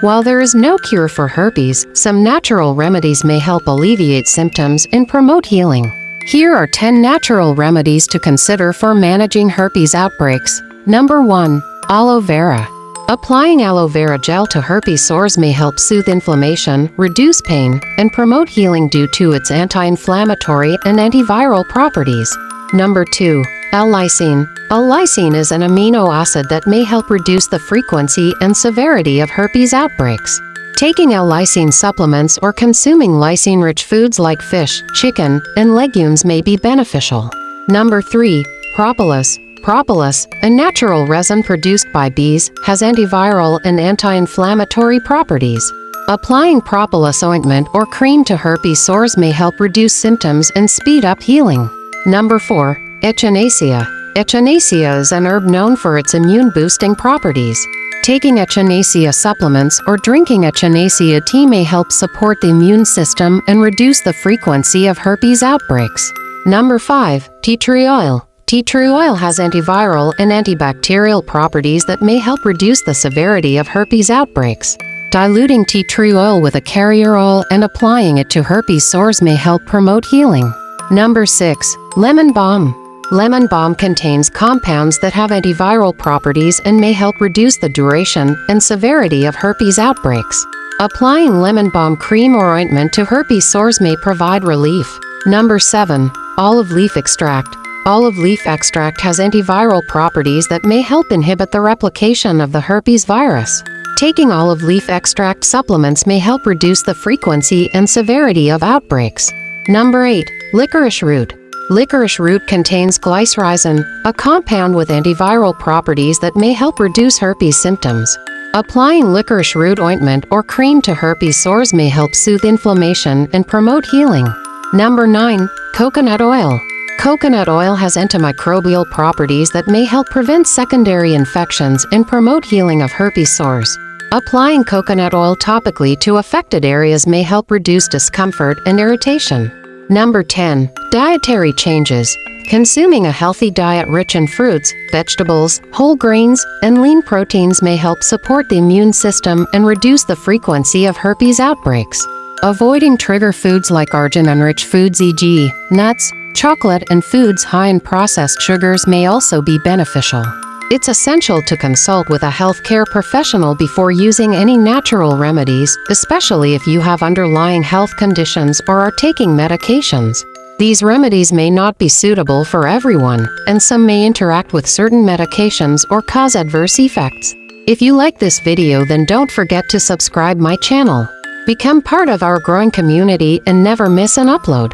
While there is no cure for herpes, some natural remedies may help alleviate symptoms and promote healing. Here are 10 natural remedies to consider for managing herpes outbreaks. Number 1. Aloe vera. Applying aloe vera gel to herpes sores may help soothe inflammation, reduce pain, and promote healing due to its anti-inflammatory and antiviral properties. Number 2. L-lysine. L-lysine is an amino acid that may help reduce the frequency and severity of herpes outbreaks. Taking L-lysine supplements or consuming lysine-rich foods like fish, chicken, and legumes may be beneficial. Number 3. Propolis. Propolis, a natural resin produced by bees, has antiviral and anti-inflammatory properties. Applying propolis ointment or cream to herpes sores may help reduce symptoms and speed up healing. Number 4. Echinacea. Echinacea is an herb known for its immune-boosting properties. Taking echinacea supplements or drinking echinacea tea may help support the immune system and reduce the frequency of herpes outbreaks. Number 5. Tea tree oil. Tea tree oil has antiviral and antibacterial properties that may help reduce the severity of herpes outbreaks. Diluting tea tree oil with a carrier oil and applying it to herpes sores may help promote healing. Number 6. Lemon balm. Lemon balm contains compounds that have antiviral properties and may help reduce the duration and severity of herpes outbreaks. Applying lemon balm cream or ointment to herpes sores may provide relief. Number 7. Olive leaf extract. Olive leaf extract has antiviral properties that may help inhibit the replication of the herpes virus. Taking olive leaf extract supplements may help reduce the frequency and severity of outbreaks. Number 8. Licorice root. Licorice root contains glycyrrhizin, a compound with antiviral properties that may help reduce herpes symptoms. Applying licorice root ointment or cream to herpes sores may help soothe inflammation and promote healing. Number 9. Coconut oil. Coconut oil has antimicrobial properties that may help prevent secondary infections and promote healing of herpes sores. Applying coconut oil topically to affected areas may help reduce discomfort and irritation. Number 10. Dietary changes. Consuming a healthy diet rich in fruits, vegetables, whole grains, and lean proteins may help support the immune system and reduce the frequency of herpes outbreaks. Avoiding trigger foods like arginine-rich foods, e.g., nuts, chocolate, and foods high in processed sugars may also be beneficial. It's essential to consult with a healthcare professional before using any natural remedies, especially if you have underlying health conditions or are taking medications. These remedies may not be suitable for everyone, and some may interact with certain medications or cause adverse effects. If you like this video, then don't forget to subscribe my channel. Become part of our growing community and never miss an upload.